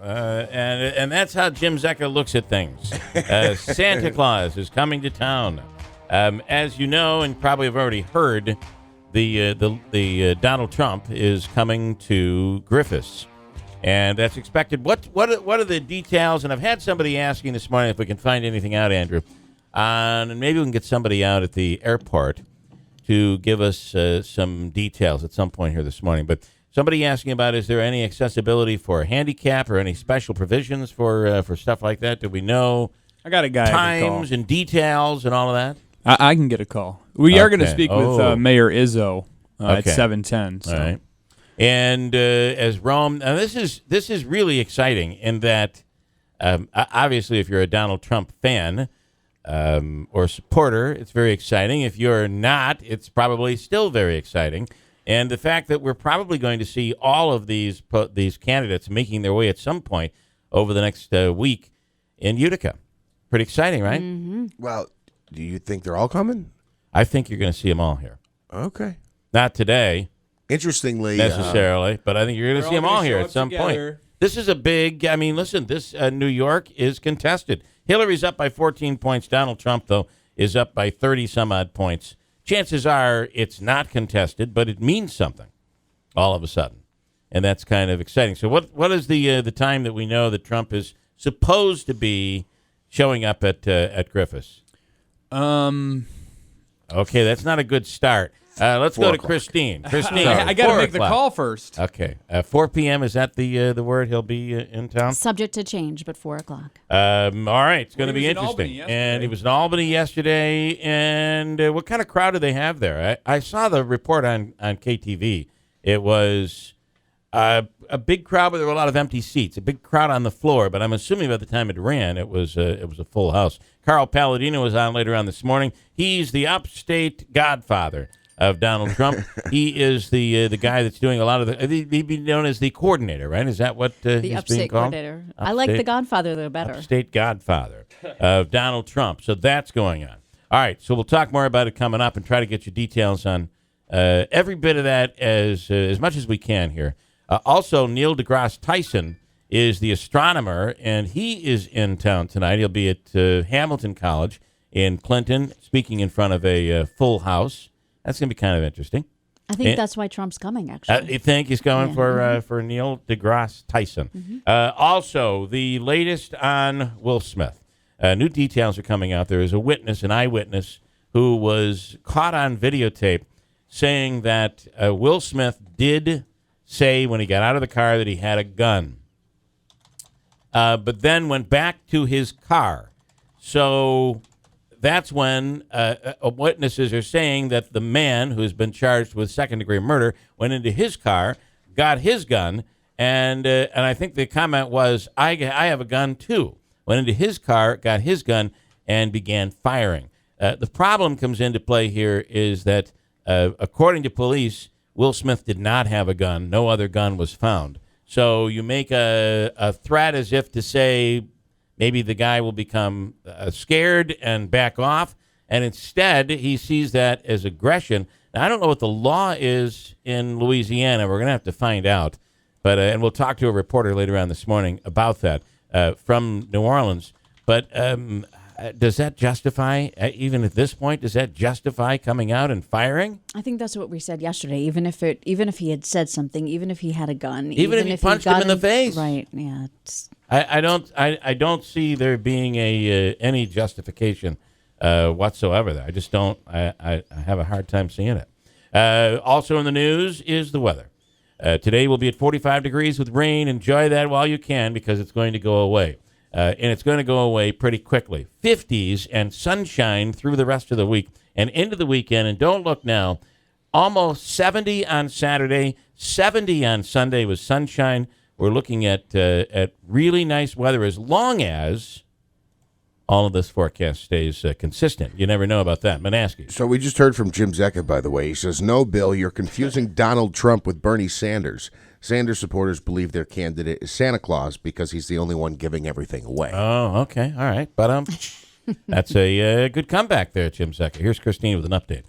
And that's how Jim Zecca looks at things. Santa Claus is coming to town. As you know, and probably have already heard, the Donald Trump is coming to Griffiths, and that's expected. What are the details? And I've had somebody asking this morning if we can find anything out, Andrew, and maybe we can get somebody out at the airport to give us some details at some point here this morning. But somebody asking about, is there any accessibility for a handicap or any special provisions for stuff like that? Do we know? I got a guy. Times and details and all of that? I can get a call. We are going to speak with Mayor Izzo at 7:10. So. All right. And as Rome, now this is really exciting in that obviously if you're a Donald Trump fan or supporter, it's very exciting. If you're not, it's probably still very exciting. And the fact that we're probably going to see all of these candidates making their way at some point over the next week in Utica. Pretty exciting, right? Mm-hmm. Well, do you think they're all coming? I think you're going to see them all here. Okay. Not today. Interestingly. Necessarily, but I think you're going to see them all here at some point. This is a big, I mean, listen, this New York is contested. Hillary's up by 14 points. Donald Trump, though, is up by 30-some-odd points. Chances are it's not contested, but it means something all of a sudden. And that's kind of exciting. So what is the time that we know that Trump is supposed to be showing up at Griffiths? Okay, that's not a good start. Let's go to Christine. Christine, I got to make the call first. Okay, 4 p.m. Is that the word he'll be in town? Subject to change, but 4 o'clock. All right, it's going to be interesting. And he was in Albany yesterday. And what kind of crowd do they have there? I saw the report on KTV. It was a big crowd, but there were a lot of empty seats. A big crowd on the floor, but I'm assuming by the time it ran, it was a full house. Carl Palladino was on later on this morning. He's the upstate godfather of Donald Trump. He is the guy that's doing a lot of he'd be known as the coordinator, right? Is that what the he's upstate being called? Coordinator. I like the Godfather though better. Upstate godfather of Donald Trump. So that's going on. All right, so we'll talk more about it coming up and try to get you details on every bit of that as much as we can here. Also, Neil deGrasse Tyson is the astronomer, and he is in town tonight. He'll be at Hamilton College in Clinton, speaking in front of a full house. That's going to be kind of interesting. I think that's why Trump's coming, actually. You think he's going for Neil deGrasse Tyson? Mm-hmm. Also, the latest on Will Smith. New details are coming out. There is an eyewitness, who was caught on videotape saying that Will Smith did say when he got out of the car that he had a gun, but then went back to his car. So that's when witnesses are saying that the man who's been charged with second-degree murder went into his car, got his gun, and I think the comment was, I have a gun too. Went into his car, got his gun, and began firing. The problem comes into play here is that, according to police, Will Smith did not have a gun. No other gun was found. So you make a threat as if to say maybe the guy will become scared and back off, and instead he sees that as aggression. Now, I don't know what the law is in Louisiana. We're going to have to find out. But and we'll talk to a reporter later on this morning about that from New Orleans. But does that justify, even at this point, does that justify coming out and firing? I think that's what we said yesterday. Even if he had said something, even if he had a gun, even if he punched him in the face, right? Yeah. I don't see there being any justification whatsoever there. I just don't. I have a hard time seeing it. Also in the news is the weather. Today will be at 45 degrees with rain. Enjoy that while you can because it's going to go away. And it's going to go away pretty quickly. 50s and sunshine through the rest of the week and into the weekend. And don't look now, almost 70 on Saturday, 70 on Sunday with sunshine. We're looking at really nice weather as long as all of this forecast stays consistent. You never know about that. Manaski. So we just heard from Jim Zecca, by the way. He says, no, Bill, you're confusing Donald Trump with Bernie Sanders. Sanders supporters believe their candidate is Santa Claus because he's the only one giving everything away. Oh, okay. All right. But that's a good comeback there, Jim Zecca. Here's Christine with an update.